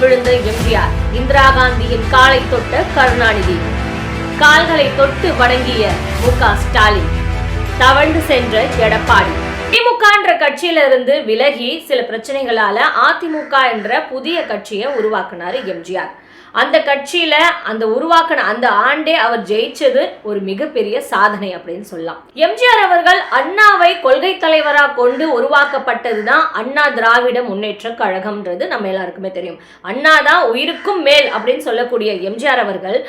விழுந்த எம்ஜிஆர், இந்திரா காந்தியின் காலை தொட்ட கருணாநிதி, கால்களை தொட்டு வணங்கிய மு.க. ஸ்டாலின், தவழ்ந்து சென்ற எடப்பாடி. திமுக என்ற கட்சியில இருந்து விலகி சில பிரச்சனைகளால அதிமுக என்ற புதிய கட்சியை உருவாக்குனாரு எம்ஜிஆர். அந்த கட்சியில அந்த உருவாக்கின அந்த ஆண்டே அவர் ஜெயிச்சது ஒரு மிகப்பெரிய சாதனை அப்படின்னு சொல்லலாம். எம்ஜிஆர் அவர்கள் அண்ணாவை கொள்கை தலைவராக கொண்டு உருவாக்கப்பட்டதுதான் அண்ணா திராவிட முன்னேற்ற கழகம்ன்றது நம்ம எல்லாருக்குமே தெரியும். அண்ணா தான் உயிருக்கும் மேல் அப்படின்னு சொல்லக்கூடிய எம்ஜிஆர் அவர்கள்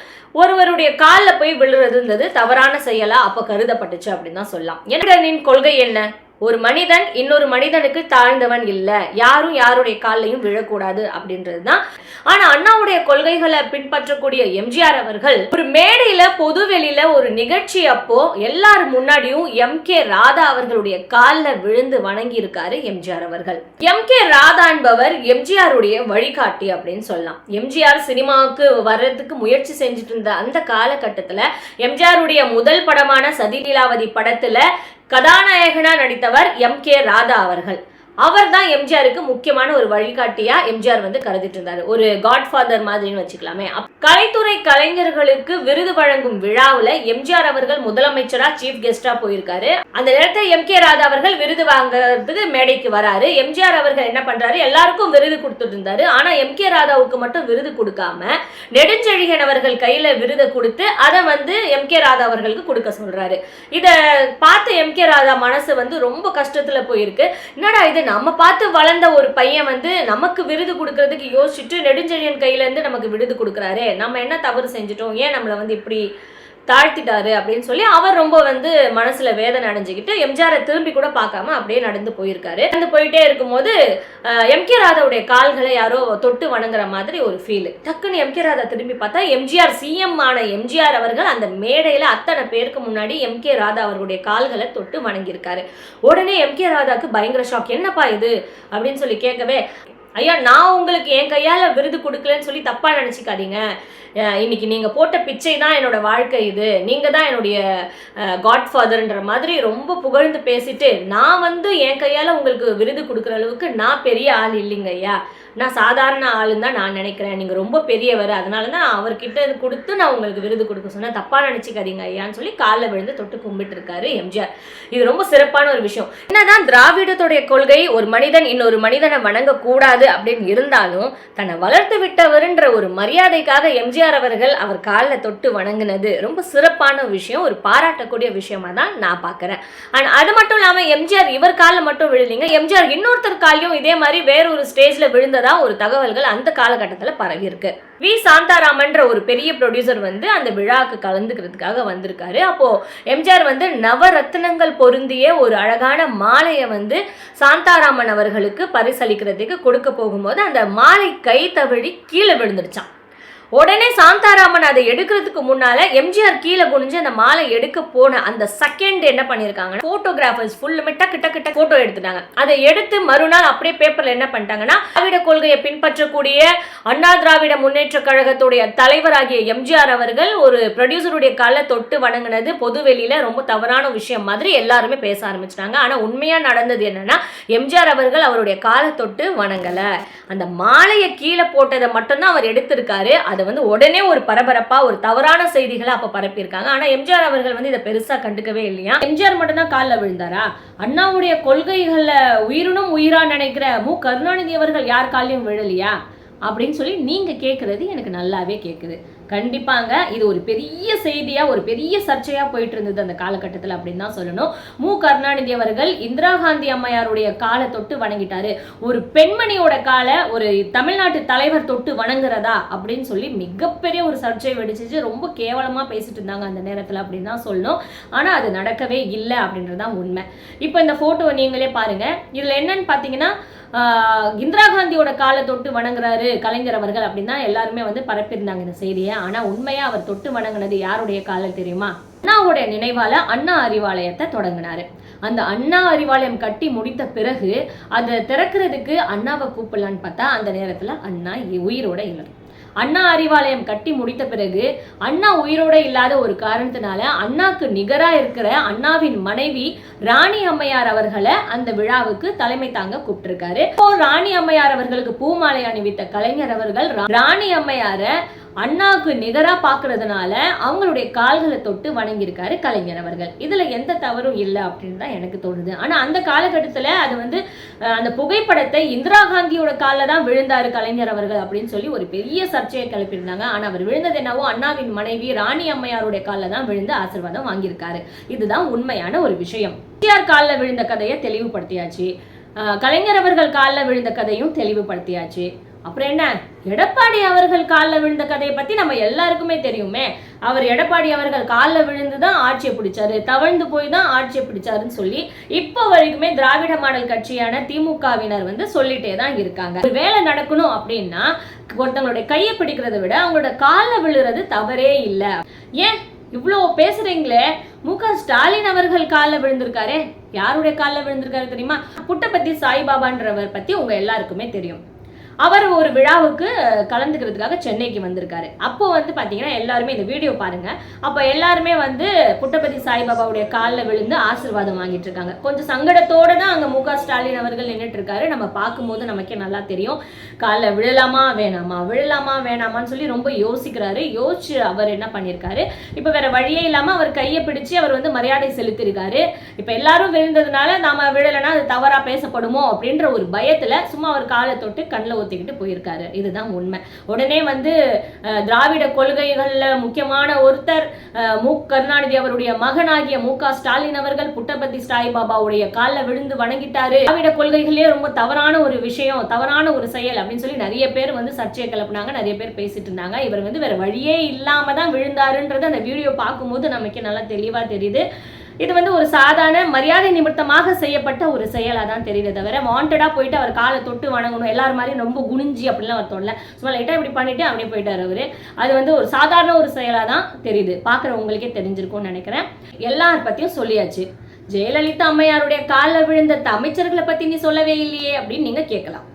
ஒருவருடைய காலில் போய் விழுறதுன்றது தவறான செயலா அப்ப கருதப்பட்டுச்சு அப்படின்னு தான் சொல்லலாம். எம்ஜிஆரின் கொள்கை என்ன? ஒரு மனிதன் இன்னொரு மனிதனுக்கு தாழ்ந்தவன் இல்ல, யாரும் யாருடைய காலையும் விழக்கூடாது அப்படின்றதுதான். ஆனா அண்ணாவுடைய கொள்கைகளை பின்பற்றக்கூடிய எம்ஜிஆர் அவர்கள் ஒரு மேடையில பொதுவெளியில ஒரு நிகழ்ச்சி அப்போ எல்லாரும் முன்னாடியும் எம்.கே. ராதா அவர்களுடைய காலில் விழுந்து வணங்கி இருக்காரு எம்ஜிஆர் அவர்கள். எம்.கே. ராதா என்பவர் எம்ஜிஆருடைய வழிகாட்டி அப்படின்னு சொல்லலாம். எம்ஜிஆர் சினிமாவுக்கு வர்றதுக்கு முயற்சி செஞ்சுட்டு இருந்த அந்த காலகட்டத்துல எம்ஜிஆருடைய முதல் படமான சதிலீலாவதி படத்துல கதாநாயகனா நடித்தவர் எம்.கே. ராதா அவர்கள். அவர் தான் எம்ஜிஆருக்கு முக்கியமான ஒரு வழிகாட்டியா எம்ஜிஆர் கருதிட்டு இருந்தாரு. ஒரு காட்ஃபாதர் மாதிரின்னு வச்சுக்கலாமே. கலைத்துறை கலைஞர்களுக்கு விருது வழங்கும் விழாவில் எம்ஜிஆர் அவர்கள் முதலமைச்சரா சீஃப் கெஸ்டா போயிருக்காரு. அந்த நேரத்தில் எம்.கே. ராதா அவர்கள் விருது வாங்குறதுக்கு மேடைக்கு வராரு. எம்ஜிஆர் அவர்கள் என்ன பண்றாரு, எல்லாருக்கும் விருது கொடுத்துட்டு இருந்தாரு. ஆனா எம்.கே. ராதாவுக்கு மட்டும் விருது கொடுக்காம நெடுஞ்செழியன் அவர்கள் கையில விருதை கொடுத்து அதை எம்.கே. ராதா அவர்களுக்கு கொடுக்க சொல்றாரு. இத பார்த்து எம்.கே. ராதா மனசு ரொம்ப கஷ்டத்துல போயிருக்கு. என்னடா இது, நம்ம பார்த்து வளர்ந்த ஒரு பையன் நமக்கு விருது கொடுக்கறதுக்கு யோசிச்சுட்டு நெடுஞ்செழியன் கையில இருந்து நமக்கு விருது கொடுக்குறாரு, நம்ம என்ன தவறு செஞ்சுட்டோம், ஏன் நம்மளை இப்படி தாழ்த்திட்டாரு அப்படின்னு சொல்லி அவர் ரொம்ப மனசுல வேதனை அடைஞ்சுக்கிட்டு எம்ஜிஆரை திரும்பி கூட பார்க்காம அப்படியே நடந்து போயிருக்காரு. நடந்து போயிட்டே இருக்கும்போது எம்.கே. ராதாவுடைய கால்களை யாரோ தொட்டு வணங்குற மாதிரி ஒரு ஃபீல். டக்குன்னு எம்.கே. ராதா திரும்பி பார்த்தா எம்ஜிஆர், சிஎம் ஆன எம்ஜிஆர் அவர்கள் அந்த மேடையில அத்தனை பேருக்கு முன்னாடி எம்.கே. ராதா அவர்களுடைய கால்களை தொட்டு வணங்கியிருக்காரு. உடனே எம்.கே. ராதாக்கு பயங்கர ஷாக். என்னப்பா இது அப்படின்னு சொல்லி கேட்கவே, ஐயா நான் உங்களுக்கு என் கையால் விருது கொடுக்கலன்னு சொல்லி தப்பாக நினச்சிக்காதீங்க, இன்னைக்கு நீங்கள் போட்ட பிச்சை தான் என்னோட வாழ்க்கை, இது நீங்கள் தான் என்னுடைய காட்ஃபாதர்ன்ற மாதிரி ரொம்ப புகழ்ந்து பேசிட்டு, நான் என் கையால் உங்களுக்கு விருது கொடுக்குற அளவுக்கு நான் பெரிய ஆள் இல்லைங்க ஐயா, நான் சாதாரண ஆளுன்னு தான் நான் நினைக்கிறேன், நீங்கள் ரொம்ப பெரியவர், அதனால தான் அவர்கிட்ட கொடுத்து நான் உங்களுக்கு விருது கொடுக்க சொன்னேன், தப்பாக நினச்சிக்காதீங்க ஐயான்னு சொல்லி காலில் விழுந்து தொட்டு கும்பிட்டு இருக்காரு எம்ஜிஆர். இது ரொம்ப சிறப்பான ஒரு விஷயம். என்னதான் திராவிடத்துடைய கொள்கை ஒரு மனிதன் இன்னொரு மனிதனை வணங்கக்கூடாது அப்படின்னு இருந்தாலும் தன்னை வளர்த்து விட்டவர்ன்ற ஒரு மரியாதைக்காக எம்ஜிஆர் அவர்கள் அவர் காலில் தொட்டு வணங்கினது ரொம்ப சிறப்பான விஷயம், ஒரு பாராட்டக்கூடிய விஷயமா தான் நான் பார்க்குறேன். அண்ட் அது மட்டும் இல்லாமல் எம்ஜிஆர் இவர் காலில் மட்டும் விழுந்தீங்க, எம்ஜிஆர் இன்னொருத்தர் காலையும் இதே மாதிரி வேற ஒரு ஸ்டேஜில் விழுந்ததா ஒரு தகவல்கள் அந்த காலகட்டத்தில் பரவி இருக்கு. வி சாந்தாராமன்ற ஒரு பெரிய ப்ரொடியூசர் அந்த விழாவுக்கு கலந்துக்கிறதுக்காக வந்திருக்காரு. அப்போ எம்ஜிஆர் நவரத்னங்கள் பொருந்திய ஒரு அழகான மாலையை சாந்தாராமன் அவர்களுக்கு பரிசளிக்கிறதுக்கு கொடுக்க போகும்போது அந்த மாலை கை தவறி கீழே விழுந்துடுச்சான். உடனே சாந்தாராமன் அதை எடுக்கிறதுக்கு முன்னால எம்ஜிஆர் கீழே குனிஞ்சு அந்த மாலை எடுக்க போன அந்த செகண்ட் என்ன பண்ணிருக்காங்க, போட்டோகிராஃபர்ஸ் ஃபுல்லுமே டக்கு போட்டோ எடுத்துட்டாங்க. அதை எடுத்து மறுநாள் அப்படியே பேப்பர்ல என்ன பண்ணிட்டாங்கன்னா, திராவிட கொள்கையை பின்பற்றக்கூடிய அண்ணா திராவிட முன்னேற்ற கழகத்துடைய தலைவராகிய எம்ஜிஆர் அவர்கள் ஒரு ப்ரொடியூசருடைய காலை தொட்டு வணங்கினது பொது வெளியில ரொம்ப தவறான விஷயம் மாதிரி எல்லாருமே பேச ஆரம்பிச்சிட்டாங்க. ஆனா உண்மையா நடந்தது என்னன்னா, எம்ஜிஆர் அவர்கள் அவருடைய காலை தொட்டு வணங்கல, அந்த மாலையை கீழே போட்டதை மட்டும்தான் அவர் எடுத்திருக்காரு. அதை உடனே ஒரு பரபரப்பா ஒரு தவறான செய்திகளை அப்ப பரப்பியிருக்காங்க. ஆனா எம்ஜிஆர் அவர்கள் இதை பெருசா கண்டுக்கவே இல்லையா. எம்ஜிஆர் மட்டும் தான் காலில் விழுந்தாரா? அண்ணாவுடைய கொள்கைகளை உயிரினும் உயிரா நினைக்கிற மு. கருணாநிதி அவர்கள் யார் காலையும் விழலையா அப்படின்னு சொல்லி நீங்க கேட்கறது எனக்கு நல்லாவே கேட்குது. கண்டிப்பாங்க இது ஒரு பெரிய செய்தியா ஒரு பெரிய சர்ச்சையா போயிட்டு இருந்தது அந்த காலகட்டத்தில் அப்படின்னு தான் சொல்லணும். மு. கருணாநிதி அவர்கள் இந்திரா காந்தி அம்மையாருடைய காலை தொட்டு வணங்கிட்டாரு, ஒரு பெண்மணியோட காலை ஒரு தமிழ்நாட்டு தலைவர் தொட்டு வணங்குறதா அப்படின்னு சொல்லி மிகப்பெரிய ஒரு சர்ச்சை வெடிச்சிச்சு. ரொம்ப கேவலமா பேசிட்டு இருந்தாங்க அந்த நேரத்தில் அப்படின்னு தான் சொல்லணும். ஆனா அது நடக்கவே இல்லை அப்படின்றதான் உண்மை. இப்போ இந்த போட்டோவை நீங்களே பாருங்க. இதுல என்னன்னு பாத்தீங்கன்னா, இந்திரா காந்தியோட காலை தொட்டு வணங்குறாரு கலைஞர் அவர்கள் அப்படின்னு தான் எல்லாருமே பரப்பியிருந்தாங்க இந்த செய்தியை. ஆனா உண்மையா அவர் தொட்டு வணங்கினது யாருடைய காலில் தெரியுமா? அண்ணாவுடைய நினைவால அண்ணா அறிவாலயத்தை தொடங்கினாரு. அந்த அண்ணா அறிவாலயம் கட்டி முடித்த பிறகு அதை திறக்கிறதுக்கு அண்ணாவை கூப்பிடலான்னு பார்த்தா அந்த நேரத்துல அண்ணா உயிரோட இல்லை. அண்ணா அறிவாலயம் கட்டி முடித்த பிறகு அண்ணா உயிரோட இல்லாத ஒரு காரணத்தினால அண்ணாக்கு நிகரா இருக்கிற அண்ணாவின் மனைவி ராணி அம்மையார் அவர்களை அந்த விழாவுக்கு தலைமை தாங்க கூப்பிட்டிருக்காரு. இப்போ ராணி அம்மையார் அவர்களுக்கு பூமாலை அணிவித்த கலைஞர் அவர்கள் ராணி அம்மையார அண்ணாவுக்கு நிகரா பாக்குறதுனால அவங்களுடைய கால்களை தொட்டு வணங்கியிருக்காரு கலைஞர் அவர்கள். இதுல எந்த தவறும் இல்லை அப்படின்னு தான் எனக்கு தோணுது. ஆனா அந்த காலகட்டத்துல அது வந்து அந்த புகைப்படத்தை இந்திரா காந்தியோட காலில் தான் விழுந்தாரு கலைஞர் அவர்கள் அப்படின்னு சொல்லி ஒரு பெரிய சர்ச்சையை கிளப்பியிருந்தாங்க. ஆனா அவர் விழுந்தது என்னவோ அண்ணாவின் மனைவி ராணி அம்மையாருடைய காலில் தான் விழுந்து ஆசீர்வாதம் வாங்கியிருக்காரு. இதுதான் உண்மையான ஒரு விஷயம். எம்ஜிஆர் காலில் விழுந்த கதையை தெளிவுபடுத்தியாச்சு, கலைஞர் அவர்கள் காலில் விழுந்த கதையும் தெளிவுபடுத்தியாச்சு. அப்புறம் என்ன, எடப்பாடி அவர்கள் காலில் விழுந்த கதையை பத்தி நம்ம எல்லாருக்குமே தெரியுமே. அவர் எடப்பாடி அவர்கள் காலில் விழுந்து தான் ஆட்சியை பிடிச்சாரு, தவழ்ந்து போய் தான் ஆட்சியை பிடிச்சாருன்னு சொல்லி இப்போ வரைக்குமே திராவிட மாடல் கட்சியான திமுகவினர் வந்து சொல்லிட்டே தான் இருக்காங்க. ஒரு வேலை நடக்கணும் அப்படின்னா ஒருத்தவங்களுடைய கையை பிடிக்கிறத விட அவங்களோட காலில் விழுறது தவறே இல்லை. ஏன் இவ்வளோ பேசுறீங்களே, மு.க.ஸ்டாலின் அவர்கள் காலில் விழுந்திருக்காரு. யாருடைய காலில் விழுந்திருக்காரு தெரியுமா? புட்டபர்த்தி சாய்பாபான்றவர் பத்தி உங்க எல்லாருக்குமே தெரியும். அவர் ஒரு விழாவுக்கு கலந்துக்கிறதுக்காக சென்னைக்கு வந்திருக்காரு. அப்போ வந்து பாத்தீங்கன்னா எல்லாருமே இந்த வீடியோ பாருங்க. அப்போ எல்லாருமே வந்து புட்டபர்த்தி சாய்பாபாவுடைய காலில் விழுந்து ஆசீர்வாதம் வாங்கிட்டு இருக்காங்க. கொஞ்சம் சங்கடத்தோட தான் அங்க மு.க.ஸ்டாலின் அவர்கள் நின்றுட்டு இருக்காரு. நம்ம பார்க்கும்போது நமக்கே நல்லா தெரியும், காலில் விழலாமா வேணாமா விழலாமா வேணாமான்னு சொல்லி ரொம்ப யோசிக்கிறாரு. யோசிச்சு அவர் என்ன பண்ணியிருக்காரு, இப்போ வேற வழியே இல்லாம அவர் கையை பிடிச்சு அவர் வந்து மரியாதை செலுத்திருக்காரு. இப்போ எல்லாரும் விழுந்ததுனால நாம விழலைன்னா அது தவறா பேசப்படுமோ அப்படின்ற ஒரு பயத்துல சும்மா அவர் காலை தொட்டு கண்ணில் ஒத்திக்கிட்டு போயிருக்காரு. இதுதான் உண்மை. உடனே வந்து திராவிட கொள்கைகள்ல முக்கியமான ஒருத்தர் மு கருணாநிதி அவருடைய மகனாகிய மு.க.ஸ்டாலின் அவர்கள் புட்டபர்த்தி சாய்பாபாவுடைய காலில் விழுந்து வணங்கிட்டாரு. திராவிட கொள்கைகளே ரொம்ப தவறான ஒரு விஷயம், தவறான ஒரு செயல் அப்படின்னு சொல்லி நிறைய பேர் வந்து சர்ச்சையை கிளப்பினாங்க, நிறைய பேர் பேசிட்டு இருந்தாங்க. இவர் வந்து வேற வழியே இல்லாம தான் விழுந்தாருன்றது அந்த வீடியோ பார்க்கும்போது நமக்கு நல்லா தெளிவா தெரியுது. இது வந்து ஒரு சாதாரண மரியாதை நிமித்தமாக செய்யப்பட்ட ஒரு செயலாக தான் தெரியுது தவிர வாண்டடா போயிட்டு அவர் காலை தொட்டு வணங்கணும் எல்லாரும் மாதிரி ரொம்ப குனிஞ்சி அப்படிலாம் அவர் தோணல. சும்மா லைட்டாக இப்படி பண்ணிட்டு அப்படியே போயிட்டார் அவரு. அது வந்து ஒரு சாதாரண ஒரு செயலாக தான் தெரியுது. பார்க்குறவங்களுக்கே தெரிஞ்சிருக்கும்னு நினைக்கிறேன். எல்லார் பற்றியும் சொல்லியாச்சு. ஜெயலலிதா அம்மையாருடைய காலில் விழுந்த அமைச்சர்களை பற்றி நீ சொல்லவே இல்லையே அப்படின்னு நீங்கள் கேட்கலாம்.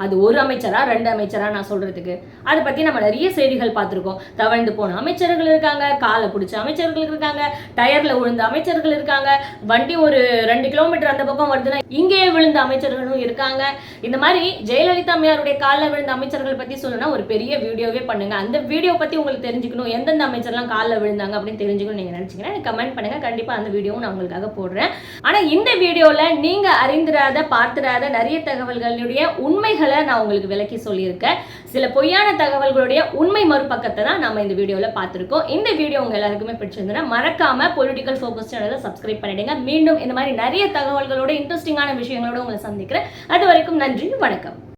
அது ஒரு அமைச்சரா 2 அமைச்சரா நான் சொல்றதுக்கு? அதை பத்தி நம்ம நிறைய செய்திகள் பார்த்துருக்கோம். தவழ்ந்து போன அமைச்சர்கள் இருக்காங்க, காலை பிடிச்ச அமைச்சர்கள் இருக்காங்க, டயர்ல விழுந்த அமைச்சர்கள் இருக்காங்க, வண்டி ஒரு 2 கிலோமீட்டர் அந்த பக்கம் வருதுன்னா இங்கேயே விழுந்த அமைச்சர்களும் இருக்காங்க. இந்த மாதிரி ஜெயலலிதா அம்மையாருடைய காலில் விழுந்த அமைச்சர்கள் பத்தி சொல்லணும்னா ஒரு பெரிய வீடியோவே பண்ணுங்க. அந்த வீடியோ பத்தி உங்களுக்கு தெரிஞ்சுக்கணும், எந்தெந்த அமைச்சர்லாம் காலில் விழுந்தாங்க அப்படின்னு தெரிஞ்சுக்கணும் நீங்க நினைச்சீங்கன்னா எனக்கு கமெண்ட் பண்ணுங்க. கண்டிப்பா அந்த வீடியோவும் நான் உங்களுக்காக போடுறேன். ஆனா இந்த வீடியோல நீங்க அறிந்திராத பார்த்திராத நிறைய தகவல்களுடைய உண்மைகள் நான் உங்களுக்கு விளக்கி சொல்லியிருக்கேன். சில பொய்யான தகவல்களுடைய உண்மை மறுபக்கத்தை தான் நம்ம இந்த வீடியோல பார்த்திருக்கோம். இந்த வீடியோ உங்க எல்லாருக்குமே பிடிச்சிருந்தா மறக்காம பொலிட்டிக்கல் ஃபோக்கஸ் சேனலை சப்ஸ்கிரைப் பண்ணிடுங்க. மீண்டும் இந்த மாதிரி நிறைய தகவல்களோட இன்ட்ரெஸ்டிங்கான விஷயங்களோட உங்களை சந்திக்கிறேன். அது வரைக்கும் நன்றி, வணக்கம்.